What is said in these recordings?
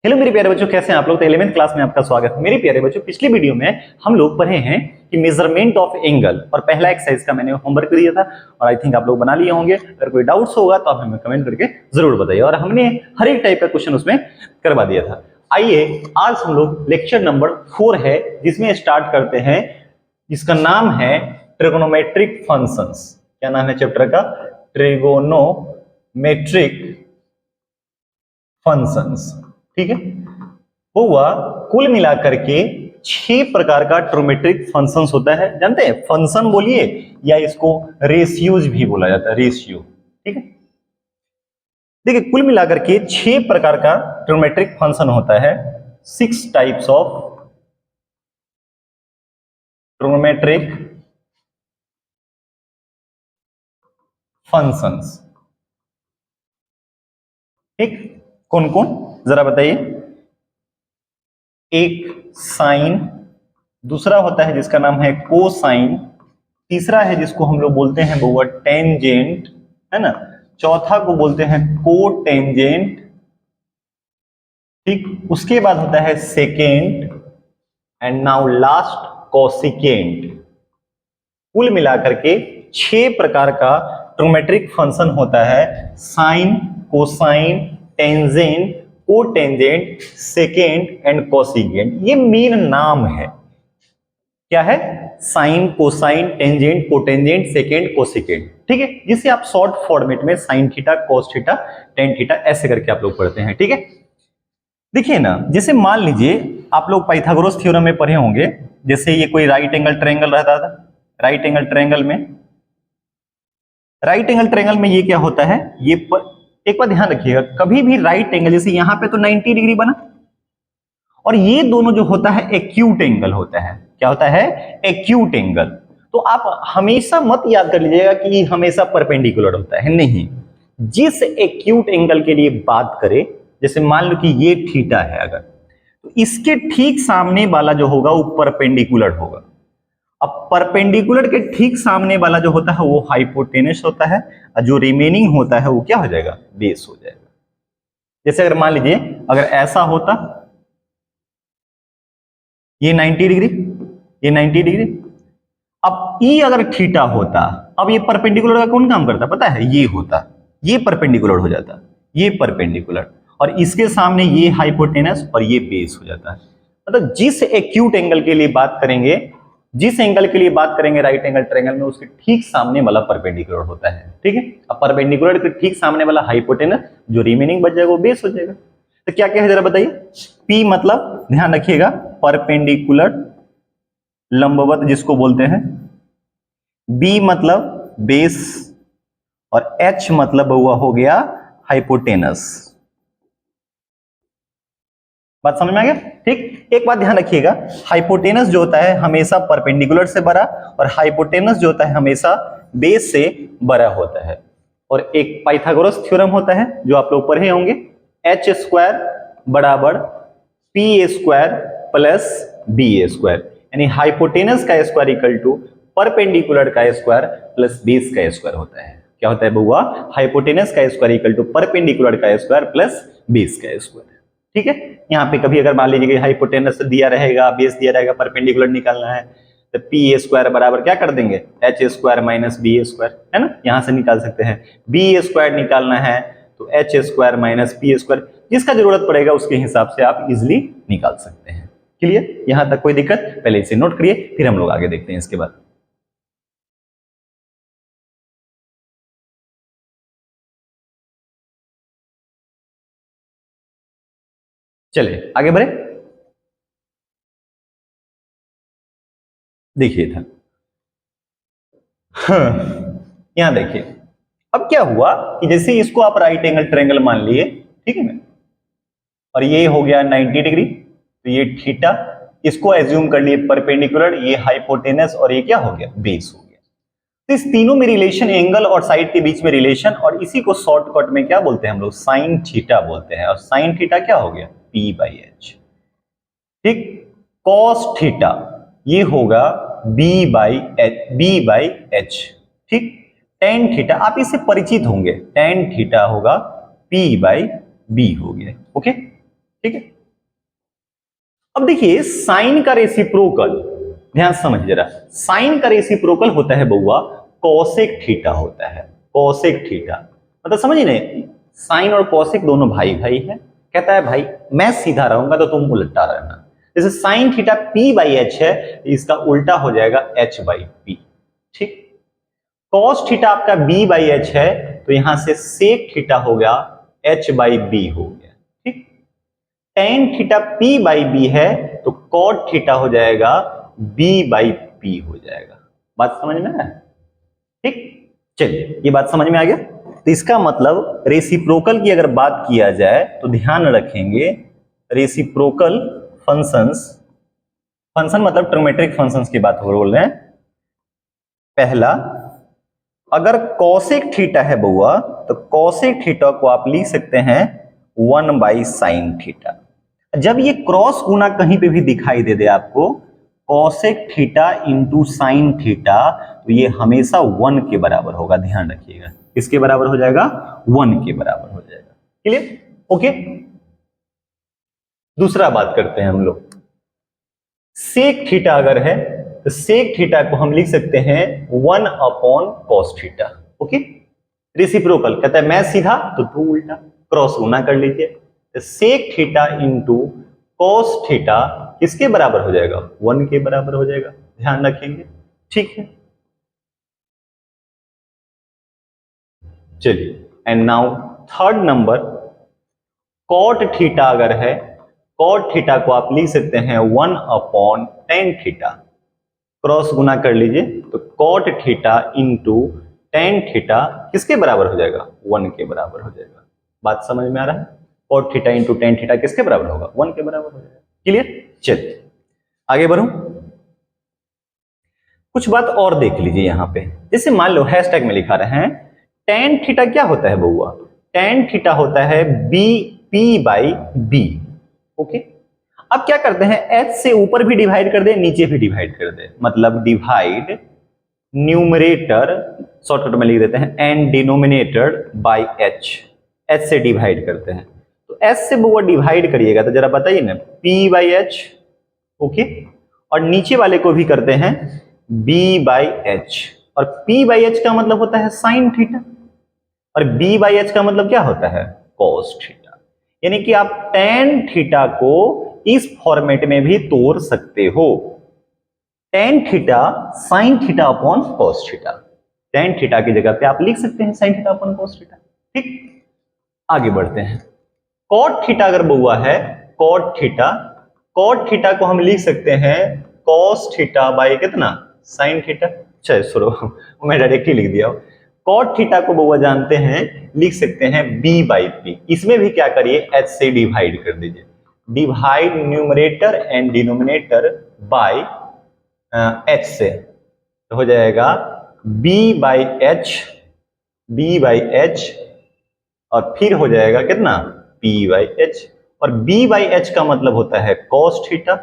Hello मेरे प्यारे बच्चों, कैसे हैं आप लोग। तो 11वीं क्लास में आपका स्वागत है। मेरे प्यारे बच्चों, पिछली वीडियो में हम लोग पढ़े हैं कि मेजरमेंट ऑफ एंगल और पहला एक्सरसाइज का मैंने होमवर्क दिया था और आई थिंक आप लोग बना लिए होंगे। अगर कोई डाउट्स होगा तो आप हमें कमेंट करके जरूर बताइए और हमने हर एक टाइप का क्वेश्चन उसमें करवा दिया था। आइए आज हम लोग लेक्चर नंबर 4 है जिसमें स्टार्ट करते हैं, जिसका नाम है ट्रिगोनोमेट्रिक फंक्शंस। क्या नाम है चैप्टर का? Trigonometric functions. ठीक है, वो हुआ कुल मिलाकर के 6 प्रकार का ट्रिगोनोमेट्रिक फंक्शंस होता है। जानते हैं फंक्शन बोलिए या इसको रेशियोज भी बोला जाता है, रेशियो। ठीक है, देखिए कुल मिलाकर के 6 प्रकार का ट्रिगोनोमेट्रिक फंक्शन होता है। 6 टाइप्स ऑफ ट्रिगोनोमेट्रिक फंक्शंस। ठीक, कौन कौन जरा बताइए। एक साइन, दूसरा होता है जिसका नाम है कोसाइन, तीसरा है जिसको हम लोग बोलते हैं वो टेंजेंट, है ना। चौथा को बोलते हैं कोटेंजेंट। ठीक, उसके बाद होता है second and now last cosecant. कुल मिलाकर के 6 प्रकार का ट्रिगोनोमेट्रिक फंक्शन होता है। Sine, cosine, tangent, cotangent, secant and cosecant. ये मेन नाम है। क्या है? Sine, cosine, tangent, cotangent, secant, cosecant. ठीक है, जिसे आप शॉर्ट फॉर्मेट में sine theta, cos theta, tan theta ऐसे करके आप लोग पढ़ते हैं। ठीक है, देखिए ना, जैसे मान लीजिए आप लोग पाइथागोरस थ्योरम में पढ़े होंगे। जैसे ये कोई राइट एंगल ट्रायंगल रहता था, राइट एंगल ट्रायंगल में ये क्या होता है, ये एक बार ध्यान रखिएगा, कभी भी राइट एंगल, जैसे यहां पे तो 90 डिग्री बना और ये दोनों जो होता है एक्यूट एंगल होता है। क्या होता है? Acute angle. तो आप हमेशा मत याद कर लीजिएगा कि हमेशा परपेंडिकुलर होता है, नहीं। जिस एक्यूट एंगल के लिए बात करें, जैसे मान लो कि ये थीटा है, अगर तो इसके ठीक सामने वाला जो होगा वो परपेंडिकुलर होगा। अब परपेंडिकुलर के ठीक सामने वाला जो होता है वो हाइपोटेनस होता है और जो रिमेनिंग होता है वो क्या हो जाएगा? बेस हो जाएगा। जैसे अगर मान लीजिए अगर ऐसा होता, ये 90 डिग्री, ये 90 डिग्री। अब ई अगर थीटा होता, अब ये परपेंडिकुलर का कौन काम करता पता है? ये होता, ये परपेंडिकुलर हो जाता, ये परपेंडिकुलर, और इसके सामने ये हाइपोटेनस और ये बेस हो जाता है। मतलब जिस एक्यूट एंगल के लिए बात करेंगे, जिस एंगल के लिए बात करेंगे राइट एंगल ट्रायंगल में, उसके ठीक सामने वाला परपेंडिकुलर होता है। ठीक है, अब परपेंडिकुलर के ठीक सामने वाला हाइपोटेनस, जो रिमेनिंग बच जाएगा वो बेस हो जाएगा। तो क्या क्या है जरा बताइए। पी मतलब ध्यान रखिएगा परपेंडिकुलर, लंबवत जिसको बोलते हैं। बी मतलब बेस और एच मतलब हुआ हो गया हाइपोटेनस। बात समझ में आ गया? ठीक, एक बात ध्यान रखिएगा, हाइपोटेनस जो होता है हमेशा परपेंडिकुलर से बड़ा और हाइपोटेनस जो होता है हमेशा बेस से बड़ा होता है। और एक पाइथागोरस थ्योरम होता है जो आप लोग पढ़े होंगे, एच स्क्वायर बराबर P square plus B square, यानी हाइपोटेनस का स्क्वायर इक्वल टू परपेंडिकुलर का स्क्वायर प्लस बेस का स्क्वायर होता है। क्या होता है बउआ? हाइपोटेनस का स्क्वायर इक्वल टू परपेंडिकुलर का स्क्वायर प्लस बेस का स्क्वायर। ठीक है, यहाँ पे कभी अगर मान लीजिए कि हाइपोटेनस दिया रहेगा, बेस दिया रहेगा, परपेंडिकुलर निकालना है, तो पी स्क्वायर बराबर क्या कर देंगे? H square minus B square, है ना। यहां से निकाल सकते हैं। बी स्क्वायर निकालना है तो H square minus P square, जिसका जरूरत पड़ेगा उसके हिसाब से आप इजिली निकाल सकते हैं। क्लियर? यहां तक कोई दिक्कत? पहले इसे नोट करिए, फिर हम लोग आगे देखते हैं इसके बाद। चलिए आगे बढ़े। देखिए था, यहां देखिए, अब क्या हुआ कि जैसे इसको आप राइट एंगल ट्रायंगल मान लिए, ठीक है ना, और ये हो गया 90 डिग्री, तो ये थीटा, इसको एज्यूम कर लिए परपेंडिकुलर, ये हाइपोटेनस और ये क्या हो गया? बेस हो गया। तो इस तीनों में रिलेशन, एंगल और साइड के बीच में रिलेशन, और इसी को शॉर्टकट में क्या बोलते हैं हम लोग? साइन थीटा बोलते हैं। और साइन थीटा क्या हो गया? P by H. ठीक, कॉस थीटा ये होगा बी बाई एच। ठीक, टेन थीटा आप इससे परिचित होंगे, टेन थीटा होगा पी बाई बी हो गया। ओके, ठीक है। अब देखिए साइन का रेसिप्रोकल, ध्यान से समझ जरा, साइन का रेसिप्रोकल होता है बउआ कोसेक थीटा होता है, कोसेक थीटा। मतलब समझिए नहीं, साइन और कोसेक दोनों भाई भाई है। कहता है भाई मैं सीधा रहूंगा तो तुम उल्टा रहना। जैसे sine theta P by H है, इसका उल्टा हो जाएगा एच बाई पी। ठीक। कॉस थीटा आपका बी बाई एच है, तो यहां से सेक थीटा हो गया एच बाई बी हो गया। ठीक। Tan theta P by B है, तो कॉट थीटा हो जाएगा बी बाई पी हो जाएगा। बात समझ में आया? ठीक। चलिए ये बात समझ में आ गया। तो इसका मतलब रेसिप्रोकल की अगर बात किया जाए तो ध्यान रखेंगे रेसिप्रोकल फंक्शंस, फंक्शन मतलब ट्रिग्नोमेट्रिक फंक्शंस की बात बोल रहे हैं। पहला, अगर कोसेक थीटा है बउआ, तो कोसेक थीटा को आप लिख सकते हैं 1 बाई साइन थीटा। जब ये क्रॉस गुना कहीं पे भी दिखाई दे आपको, cosec theta into sine theta, तो ये हमेशा 1 के बराबर होगा। ध्यान रखिएगा, किसके बराबर हो जाएगा? 1 के बराबर हो जाएगा। क्लियर? ओके। दूसरा बात करते हैं हम लोग, सेक थीटा अगर है तो सेक थीटा को हम लिख सकते हैं 1 upon cos theta. Okay. Reciprocal कहता है मैं सीधा तो तू उल्टा, क्रॉस गुना कर लीजिए। तो sec theta into cos theta किसके बराबर हो जाएगा? 1 के बराबर हो जाएगा। ध्यान रखेंगे। ठीक है। चलिए, and now third number, cot theta अगर है, कॉट थीटा को आप लिख सकते हैं 1 अपॉन टेन थीटा। क्रॉस गुना कर लीजिए, तो cot theta into tan theta किसके बराबर हो जाएगा? 1 के बराबर हो जाएगा। बात समझ में आ रहा है? Cot theta into tan theta किसके बराबर होगा? 1 के बराबर हो जाएगा। क्लियर? चलिए आगे बढ़ो। कुछ बात और देख लीजिए यहां पे, जैसे मान लो हैशटैग में लिखा रहे हैं टेन थीटा क्या होता है बउआ? टेन थीटा होता है B P by B. Okay. अब क्या करते हैं, एच से ऊपर भी डिवाइड कर दे, नीचे भी डिवाइड कर दे, मतलब डिवाइड न्यूमरेटर, शॉर्टकट में लिख देते हैं, and denominator by H. H से डिवाइड करते हैं, तो एच से वो डिवाइड करिएगा तो जरा बताइए ना, पी बाई एच। ओके। और नीचे वाले को भी करते हैं बी बाई एच, और पी बाई एच का मतलब होता है साइन थीटा, और बी बाई एच का मतलब क्या होता है? Cos theta. यानी कि आप टेन थीटा को इस फॉर्मेट में भी तोड़ सकते हो, tan theta sine theta upon cos theta. Tan theta की जगह पे आप लिख सकते हैं sine theta upon cos theta. ठीक। आगे बढ़ते हैं, कॉट थीटा अगर बउआ है, कॉट थीटा, कॉट थीटा को हम लिख सकते हैं कॉस थीटा बाई कितना? Sine theta. चलो सुनो मैं डायरेक्टली लिख दिया। कॉट थीटा को बउआ जानते हैं, लिख सकते हैं बी बाई पी। इसमें भी क्या करिए, एच से डिवाइड कर दीजिए, divide numerator and denominator by H से, तो हो जाएगा B by H, B by H, और फिर हो जाएगा कितना? P by H. और बी बाई एच का मतलब होता है कॉस थीटा,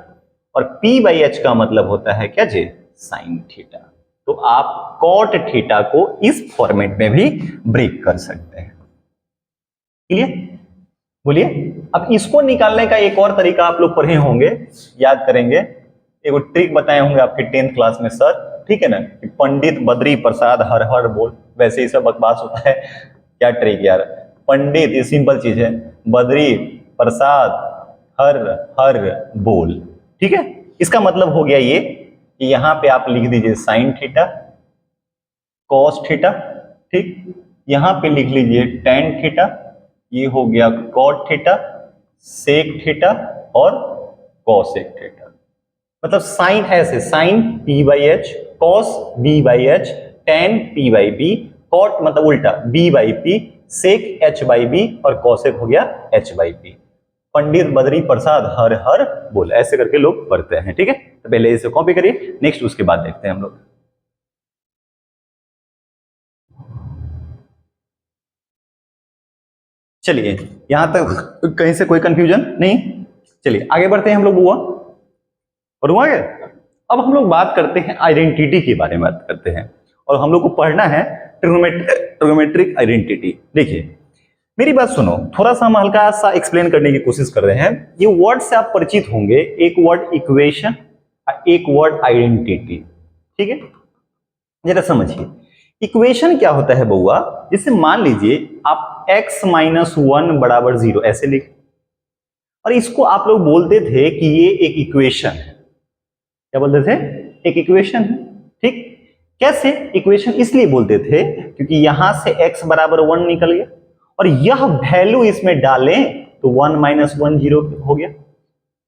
और पी बाई एच का मतलब होता है क्या जी? Sine theta. तो आप कॉट थीटा को इस फॉर्मेट में भी ब्रेक कर सकते हैं। क्लियर? बोलिए। अब इसको निकालने का एक और तरीका आप लोग पढ़े होंगे, याद करेंगे, एक ट्रिक बताए होंगे आपके 10th क्लास में सर, ठीक है ना, कि पंडित बद्री प्रसाद हर हर बोल, वैसे ही सब बकवास होता है। क्या ट्रिक यार, पंडित ये सिंपल चीज है, बद्री प्रसाद हर हर बोल। ठीक है। इसका मतलब हो गया ये कि यहां पे आप लिख दीजिए साइन थीटा, कॉस थीटा। ठीक। यहां पे लिख लीजिए टेन थीटा, ये हो गया कॉट थीटा, सेक थीटा और कॉसेक थीटा। मतलब साइन ऐसे, sine P by H, cos B by H, tan P by B, cot मतलब उल्टा B by P, sec H by B, और कॉसेक हो गया H by P. Pandit Badri Prasad हर हर बोल, ऐसे करके लोग पढ़ते हैं। ठीक है। तो पहले इसे कॉपी करिए, नेक्स्ट उसके बाद देखते हैं हम लोग। चलिए यहां तक कहीं से कोई कंफ्यूजन नहीं। चलिए आगे बढ़ते हैं हम लोग बुआ, और हुआ गया। अब हम लोग बात करते हैं आइडेंटिटी के बारे में बात करते हैं, और हम लोग को पढ़ना है ट्रिग्नोमेट्रिक आइडेंटिटी। देखिए मेरी बात सुनो, थोड़ा सा हम हल्का सा एक्सप्लेन करने की कोशिश कर रहे हैं। ये वर्ड से आप परिचित होंगे, एक वर्ड इक्वेशन, एक वर्ड आइडेंटिटी, ठीक है। जरा समझिए, इक्वेशन क्या होता है बउआ, जैसे मान लीजिए आप x माइनस 1 बराबर 0 ऐसे लिख, और इसको आप लोग बोलते थे कि ये एक इक्वेशन है। क्या बोलते थे? एक इक्वेशन है, ठीक। कैसे इक्वेशन इसलिए बोलते थे क्योंकि यहां से x बराबर 1 निकल गया और यह वैल्यू इसमें डालें तो 1 माइनस 1 0 हो गया।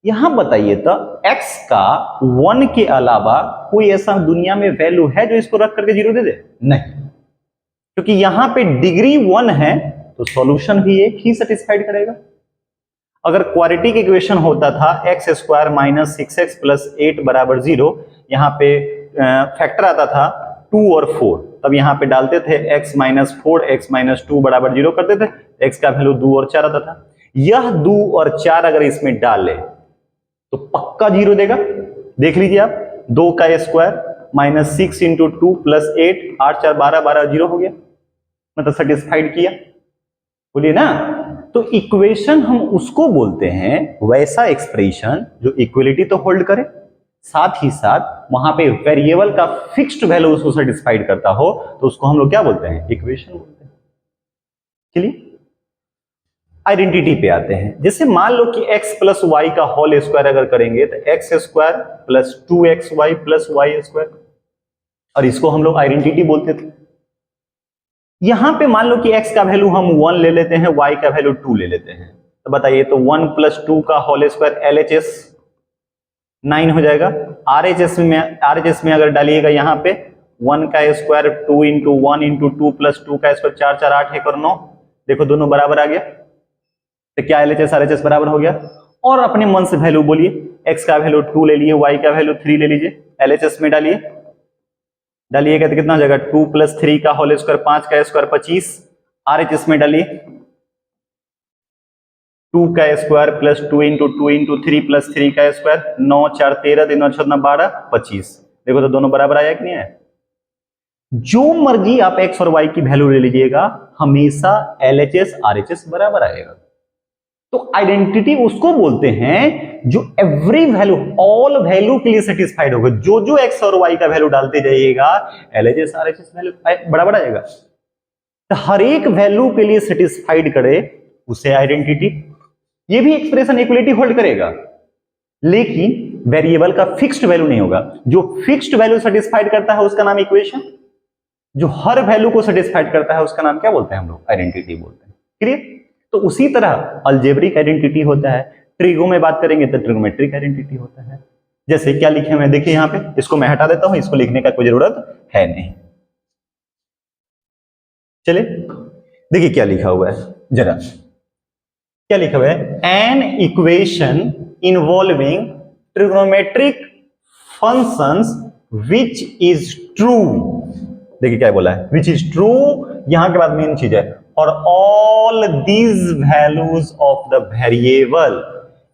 यहां बताइए तो x का 1 के अलावा कोई ऐसा दुनिया में वैल्यू है जो इसको रख करके 0 दे दे? नहीं, क्योंकि यहां पे डिग्री 1 है तो सॉल्यूशन भी एक ही सेटिस्फाइड करेगा। अगर क्वाड्रेटिक इक्वेशन होता था x square minus 6x plus 8 बराबर 0, यहाँ पे फैक्टर आता था 2 और 4, तब यहाँ पे डालते थे x माइनस 4 x माइनस 2 बराबर 0 करते थे, x का वैल्यू 2 और 4 आता था। यह 2 और 4 अगर इसमें डाले तो पक्का 0 देगा। देख लीजिए आप, 2 का स्क्वायर माइनस 6 इंटू 2 प्लस 8, 8 4 12 12 0 हो गया, मतलब सेटिस्फाइड किया, बोलिए ना। तो इक्वेशन हम उसको बोलते हैं, वैसा एक्सप्रेशन जो इक्वलिटी तो होल्ड करे, साथ ही साथ वहां पे वेरिएबल का फिक्स्ड वैल्यू उसको सेटिस्फाइड करता हो, तो उसको हम लोग क्या बोलते हैं? इक्वेशन बोलते हैं। चलिए आइडेंटिटी पे आते हैं। जैसे मान लो कि x प्लस वाई का होल स्क्वायर अगर करेंगे तो X square plus 2xy plus Y square, और इसको हम लोग आइडेंटिटी बोलते थे। यहां पे मान लो कि x का वैल्यू हम 1 ले लेते हैं, y का वैल्यू 2 ले लेते हैं, तो बताइए तो 1 प्लस 2 का होल स्क्वायर LHS 9 हो जाएगा। RHS में अगर डालिएगा यहाँ पे 1 का स्क्वायर 2 इंटू 1 इंटू 2 प्लस 2 का स्क्वायर 4 4 8 1 और 9, देखो दोनों बराबर आ गया, तो क्या LHS RHS बराबर हो गया। और अपने मन से वैल्यू बोलिए, x का वैल्यू 2 ले लिए, y का वैल्यू 3 ले लीजिए, LHS में डालिएगा तो कितना हो जाएगा? 2 प्लस 3 का होल स्क्वायर 5 का स्क्वायर 25, RHS में डालिए 2 का square plus 2 into 2 into 3 plus 3 का स्क्वायर 9 4 13 3 9 14 12 25, देखो तो दोनों बराबर आया कि नहीं है। जो मर्जी आप x और y की वैल्यू ले लीजिएगा, हमेशा LHS RHS बराबर आएगा। तो आइडेंटिटी उसको बोलते हैं जो एवरी वैल्यू, ऑल वैल्यू के लिए सेटिस्फाइड होगा। जो जो x और y का वैल्यू डालते जाइएगा, LHS RHS वैल्यू बराबर आएगा। तो हर एक वैल्यू के लिए सेटिस्फाइड करे उसे आइडेंटिटी। ये भी एक्सप्रेशन इक्वलिटी होल्ड करेगा, लेकिन वेरिएबल का फिक्स्ड वैल्यू नहीं होगा। जो फिक्स्ड वैल्यू सेटिस्फाइड करता है उसका नाम इक्वेशन, जो हर वैल्यू को सेटिस्फाइड करता है उसका नाम क्या बोलते हैं हम लोग? आइडेंटिटी बोलते हैं। क्लियर? तो उसी तरह अलजेब्रिक आइडेंटिटी होता है, ट्रिगो में बात करेंगे तो ट्रिगोमेट्रिक आइडेंटिटी होता है। जैसे क्या लिखे हुए हैं देखिए यहाँ पे, इसको मैं हटा देता हूं, इसको लिखने का कोई जरूरत है नहीं। चलिए देखिए क्या लिखा हुआ है, जरा क्या लिखा हुआ है? An equation involving trigonometric functions which is true. देखिए क्या बोला है, विच इज ट्रू, यहां के बाद मेन चीज है, और all these values of the variable,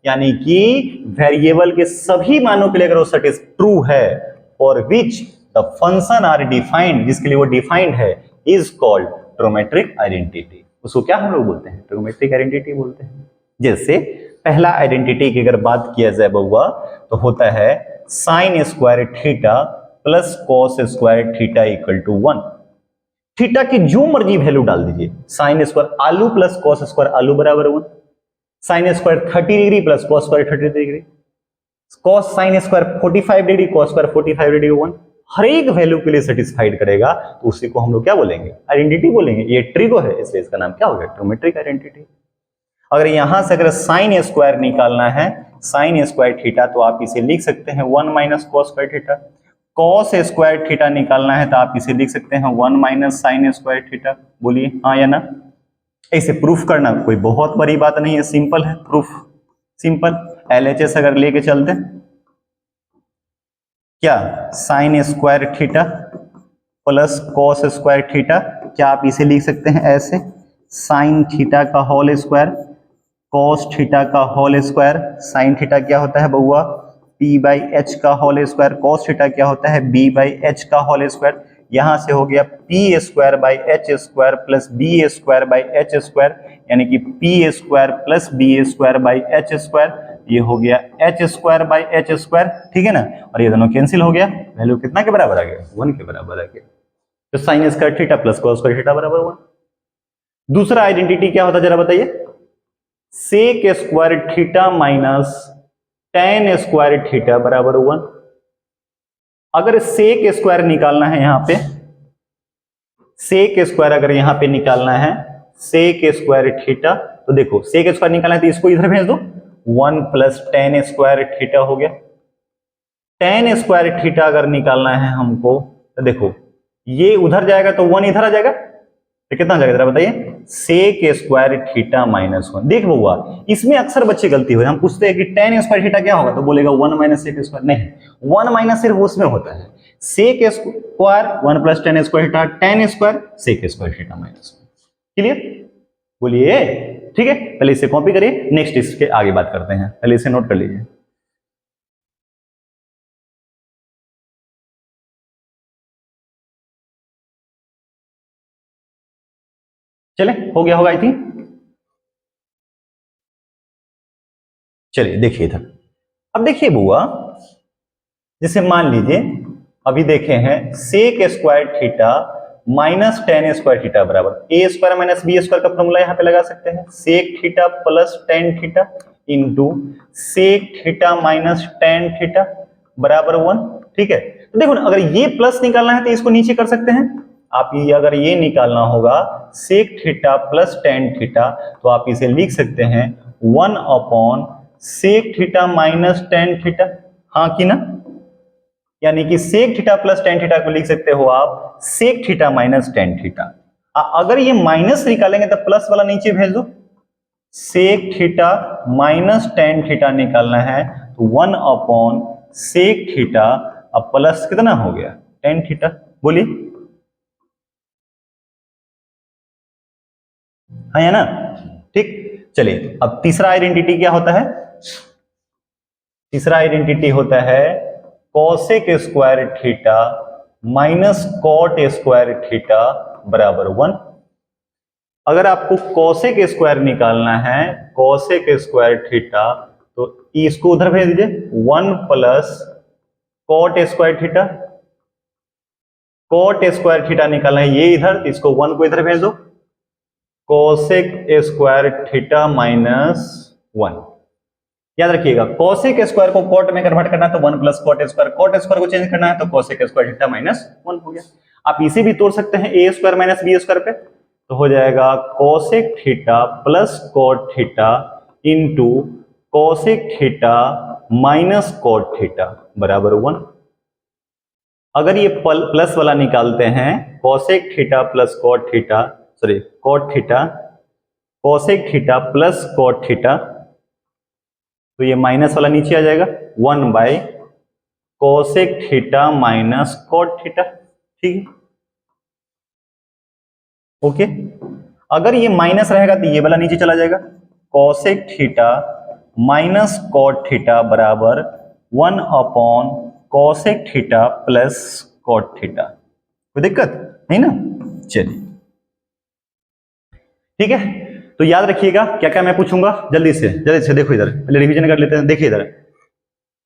यानी कि वेरिएबल के सभी मानों के लिए अगर वो ट्रू है, for which the function are defined, जिसके लिए वो डिफाइंड है, इज कॉल्ड ट्रिगोमेट्रिक आइडेंटिटी। उसको क्या हम लोग बोलते हैं? ट्रिगोमेट्रिक आइडेंटिटी बोलते हैं। जैसे पहला आइडेंटिटी की अगर बात किया जाए बउआ, तो होता है sine square theta plus cos square theta equal to 1। Theta की जो मर्जी वैल्यू डाल दीजिए, साइन स्क्वायर आलू प्लस कॉस स्क्वायर आलू बराबर 1, sine square 30 degree plus cos square 30 degree, cos sine square 45 degree cos square 45 degree 1, हर एक वैल्यू के लिए सेटिस्फाइड करेगा, तो उसी को हम लोग क्या बोलेंगे? आइडेंटिटी बोलेंगे। ये ट्रिगो है, इसलिए इसका नाम क्या हो गया? Trigonometric identity. अगर यहां से अगर साइन स्क्वायर निकालना है, साइन स्क्वायर थीटा, तो आप इसे लिख सकते हैं 1 minus cos square theta. Cos square theta निकालना है तो आप इसे लिख सकते हैं 1 माइनस साइन स्क्वायर थीटा। बोलिए हाँ या ना? ऐसे प्रूफ करना कोई बहुत बड़ी बात नहीं है, सिंपल है प्रूफ, सिंपल। LHS अगर लेके चलते, क्या sign square theta plus cos square theta, क्या आप इसे लिख सकते हैं ऐसे, साइन थीटा का होल स्क्वायर कॉस थीटा का होल स्क्वायर, साइन थीटा क्या होता है बउआ? p बाई एच का होल स्क्वायर, कॉस थीटा क्या होता है? b बाई एच का होल स्क्वायर। यहां से हो गया p square by H square plus b square by H square, यानी कि P square plus B square by H square, ये हो गया H square by H square, ठीक है ना, और ये दोनों कैंसिल हो गया, वैल्यू कितना के बराबर आ गया, 1 के बराबर आ गया। तो sine square theta plus cos square theta बराबर 1। दूसरा आइडेंटिटी क्या होता है जरा बताइए, sec square theta minus tan square theta बराबर 1। अगर सेक स्क्वायर निकालना है यहां पे, सेक स्क्वायर अगर यहां पे निकालना है सेक स्क्वायर थीटा, तो देखो सेक स्क्वायर निकालना है तो इसको इधर भेज दो, 1 प्लस टेन स्क्वायर थीटा हो गया। टेन स्क्वायर थीटा अगर निकालना है हमको तो देखो ये उधर जाएगा तो 1 इधर आ जाएगा, तो कितना जाएगा जरा बताइए, सेक स्क्वायर थीटा माइनस 1। देख बउआ इसमें अक्सर बच्चे गलती हो, हम पूछते हैं कि टेन स्क्वायर थीटा क्या होगा, तो बोलेगा 1 माइनस सेक स्क्वायर, नहीं 1 माइनस सिर्फ उसमें होता है, sec square 1 plus tan square theta, tan square sec square theta minus 1। Clear, बोलिए, ठीक है। पहले इसे कॉपी करिए, नेक्स्ट इसके आगे बात करते हैं, पहले इसे नोट कर लीजिए। चले, हो गया होगा आई थिंक। चलिए देखिए इधर, अब देखिए बुआ, जैसे मान लीजिए अभी देखे हैं sec square theta minus tan square theta बराबर A square minus B square का फॉर्मूला यहां पे लगा सकते हैं, sec theta plus tan theta into sec theta minus tan theta बराबर 1, ठीक है। तो देखो ना, अगर ये प्लस निकालना है तो इसको नीचे कर सकते हैं आप, ये अगर ये निकालना होगा sec theta plus tan theta, तो आप इसे लिख सकते हैं 1 upon sec theta minus tan theta, हाँ कि ना, यानी कि sec theta plus tan theta को लिख सकते हो आप sec theta minus tan theta. अगर ये माइनस निकालेंगे तो प्लस वाला नीचे भेज दो, sec theta minus tan theta निकालना है तो 1 अपॉन सेक थीटा, अब प्लस कितना हो गया टेन थीटा, बोलिए, हाँ या ना, ठीक। चलिए अब तीसरा आइडेंटिटी क्या होता है, तीसरा आइडेंटिटी होता है cosec square theta minus cot square theta बराबर 1। अगर आपको कोसेक स्क्वायर निकालना है, कोसेक स्क्वायर थीटा, तो इसको उधर भेज दीजिए, 1 plus cot square theta, cot square theta निकालना है ये इधर, तो इसको 1 को इधर भेज दो, कोसेक स्क्वायर थीटा माइनस 1। याद रखिएगा कोसेक स्क्वायर को कॉट में कन्वर्ट करना है तो 1 plus cot square, cot square को चेंज करना है तो कोसेक स्क्वायर थीटा माइनस 1 हो गया। आप इसे भी तोड़ सकते हैं A square minus B square पे, तो हो जाएगा cosec theta plus cot theta into cosec theta minus cot theta बराबर 1। अगर ये प्लस वाला निकालते हैं cosec theta plus cot theta, sorry cot theta, cosec theta plus cot theta, तो ये माइनस वाला नीचे आ जाएगा, 1 by cosec theta minus cot theta, ठीक है, ओके। अगर ये माइनस रहेगा तो ये वाला नीचे चला जाएगा, cosec theta minus cot theta बराबर 1 upon cosec theta plus cot theta. कोई दिक्कत नहीं ना, चलिए ठीक है। तो याद रखिएगा क्या क्या मैं पूछूंगा, जल्दी से देखो इधर, पहले रिवीजन कर लेते हैं। देखिए इधर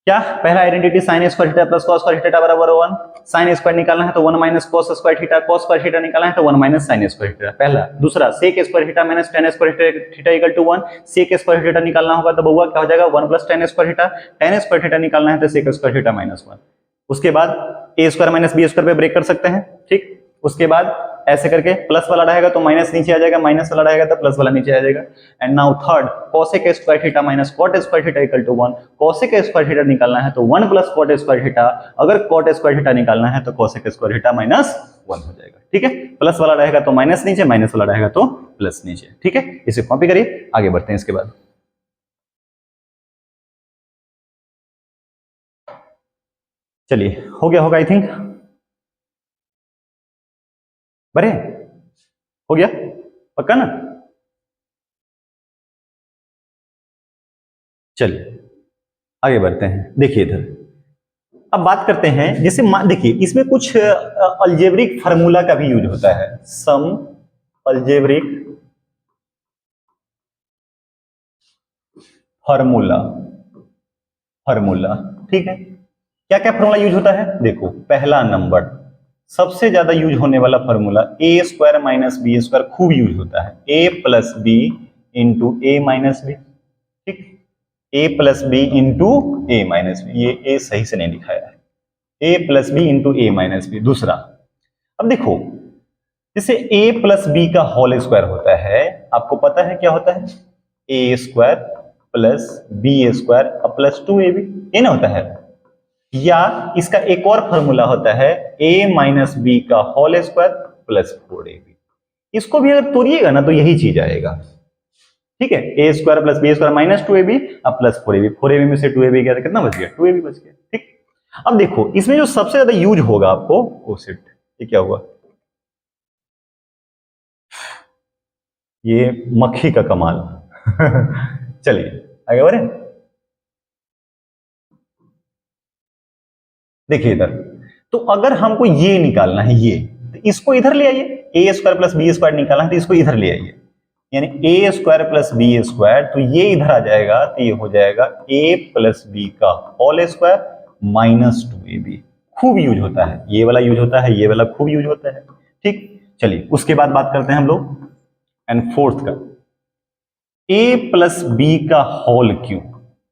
क्या, पहला identity sign square theta plus cos square theta बराबर 1, साइन स्क्वायर निकालना है तो 1 minus cos square theta, cos square theta निकालना है तो 1 माइनस साइन स्क्वायर थीटा, पहला। दूसरा sec square theta minus tan square theta equal to 1, sec square theta निकालना होगा तो बउआ क्या हो जाएगा 1 plus tan square theta, tan square theta निकालना है तो सेक स्क्वायर थीटा माइनस 1। उसके बाद ए स्क्वायर माइनस बी स्क्वायर पे ब्रेक कर सकते हैं, ठीक। उसके बाद ऐसे करके प्लस वाला रहेगा तो माइनस नीचे आ जाएगा, माइनस वाला रहेगा तो प्लस वाला नीचे आ जाएगा। And now third, cosec square theta minus cot square theta equal to 1, cosec square theta निकालना है तो 1 प्लस कॉट स्क्वायर थीटा, अगर कॉट स्क्वायर थीटा निकालना है तो कोसेक स्क्वायर थीटा माइनस 1 हो जाएगा, ठीक है। प्लस वाला रहेगा तो माइनस नीचे, माइनस वाला रहेगा तो प्लस नीचे, ठीक है। इसे कॉपी करिए, आगे बढ़ते हैं इसके बाद। चलिए हो गया होगा आई थिंक, बड़े हो गया पक्का ना। चलिए आगे बढ़ते हैं, देखिए इधर अब बात करते हैं, जैसे देखिए इसमें कुछ अलजेब्रिक फार्मूला का भी यूज होता है, सम अलजेब्रिक फॉर्मूला, फॉर्मूला, ठीक है। क्या क्या फॉर्मूला यूज होता है? देखो, पहला नंबर सबसे ज्यादा यूज होने वाला formula a square minus B square खूब यूज होता है, a plus b into a minus b, ठीक। A plus b into a minus b, ये ए सही से नहीं दिखाया है, a plus b into a minus b. दूसरा, अब देखो, जैसे ए प्लस बी का होल स्क्वायर होता है, आपको पता है क्या होता है? A square plus B square plus 2ab, ये ना होता है। या इसका एक और फॉर्मूला होता है a माइनस बी का होल स्क्वायर प्लस 4ab। इसको भी अगर तोड़िएगा ना तो यही चीज आएगा, ठीक है। A square plus B square minus 2ab अब प्लस 4ab, 4ab में से 2ab गया तो कितना बच गया? 2ab बच गया, ठीक। अब देखो, इसमें जो सबसे ज्यादा यूज होगा आपको, ओ शिट, ये क्या हुआ? ये मक्खी का कमाल। चलिए आगे बढ़े। देखिए इधर, तो अगर हमको ये निकालना है, ये, तो इसको इधर ले आइए, ए स्क्वायर प्लस बी स्क्वायर निकालना है तो इसको इधर ले आइए, यानी ए स्क्वायर प्लस बी स्क्वायर, तो ये इधर आ जाएगा तो ये हो जाएगा ए प्लस बी का होल स्क्वायर माइनस 2ab। खूब यूज होता है, ये वाला यूज होता है, ये वाला खूब यूज होता है, ठीक। चलिए उसके बाद बात करते हैं हम लोग एंड फोर्थ का, ए प्लस बी का होल क्यूब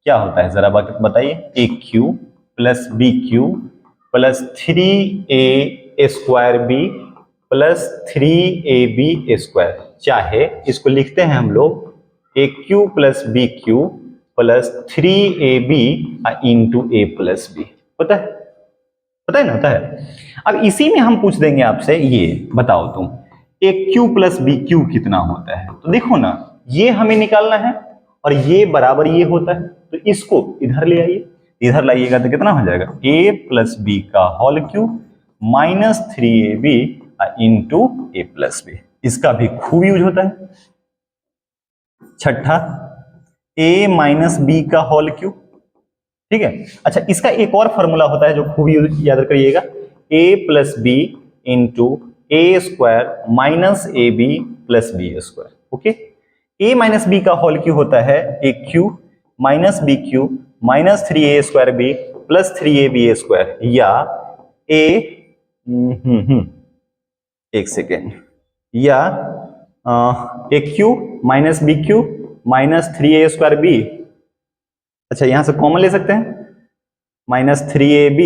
क्या होता है जरा बताइए? A cube plus b cube plus 3a square b plus 3ab square, चाहे इसको लिखते हैं हम लोग a cube plus b cube plus 3ab into a plus b. पता है? पता है ना? होता है। अब इसी में हम पूछ देंगे आपसे, ये बताओ तुम ए क्यू प्लस बी क्यू कितना होता है? तो देखो ना, ये हमें निकालना है और ये बराबर ये होता है, तो इसको इधर ले आइए, इधर लाइएगा तो कितना हो जाएगा? ए प्लस बी का whole cube minus 3ab into a plus b. इसका भी खूब यूज होता है। छठा, ए माइनस बी का होल क्यूब, ठीक है। अच्छा, इसका एक और फॉर्मूला होता है जो खूब याद करिएगा, a plus b into a square minus a b plus B square, okay. A minus b का होल क्यूब होता है a cube minus b cube minus 3a square b plus 3ab square, या एक सेकेंड, या a cube minus b cube minus 3a square b, अच्छा यहां से common ले सकते हैं, minus 3ab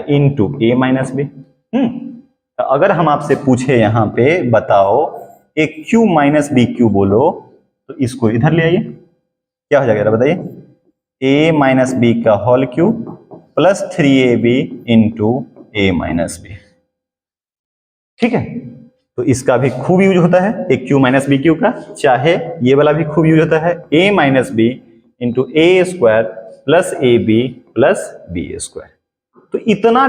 into a minus b. तो अगर हम आपसे पूछे यहां पे बताओ ए क्यू माइनस बी क्यू बोलो, तो इसको इधर ले आइए, क्या हो जाएगा बताइए? ए माइनस बी का whole cube plus 3ab into a minus b, ठीक है। तो इसका भी खूब यूज होता है a cube minus b cube का, चाहे ये वाला भी खूब यूज होता है a minus b into a square plus a b plus B square. तो इतना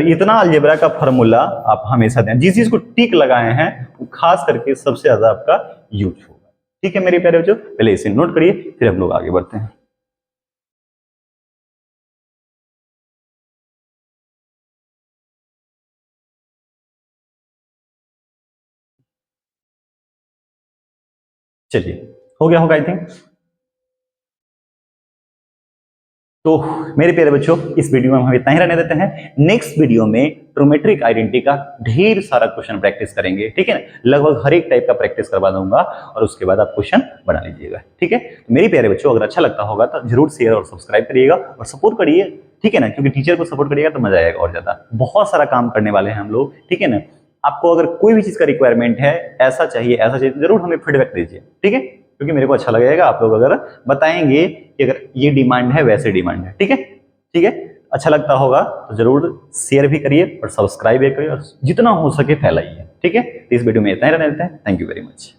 इतना अलजेब्रा का फॉर्मूला आप हमेशा दें, जिस चीज को टिक लगाए हैं वो खास करके सबसे ज्यादा आपका यूज होगा, ठीक है मेरे प्यारे बच्चों। पहले इसे नोट करिए, फिर हम लोग आगे बढ़ते हैं। चलिए, हो गया होगा आई थिंक। तो मेरे प्यारे बच्चों, इस वीडियो में हम इतना ही रहने देते हैं। नेक्स्ट वीडियो में ट्रोमेट्रिक आइडेंटिटी का ढेर सारा क्वेश्चन प्रैक्टिस करेंगे, ठीक है ना। लगभग हर एक टाइप का प्रैक्टिस करवा दूंगा और उसके बाद आप क्वेश्चन बना लीजिएगा, ठीक है। तो मेरे प्यारे बच्चों, अगर अच्छा लगता होगा तो जरूर शेयर और सब्सक्राइब करिएगा और सपोर्ट करिए, ठीक है ना, क्योंकि टीचर को सपोर्ट करिएगा तो मजा आएगा और ज्यादा। बहुत सारा काम करने वाले हैं हम लोग, ठीक है ना। आपको अगर कोई भी चीज का रिक्वायरमेंट है, ऐसा चाहिए ऐसा चाहिए, तो जरूर हमें फीडबैक दीजिए, ठीक है, क्योंकि मेरे को अच्छा लगेगा आप लोग अगर बताएंगे कि अगर ये डिमांड है वैसे डिमांड है, ठीक है। ठीक है, अच्छा लगता होगा तो जरूर शेयर भी करिए और सब्सक्राइब भी करिए और जितना हो सके फैलाइए, ठीक है। इस वीडियो में इतना ही रहने देते हैं। Thank you very much.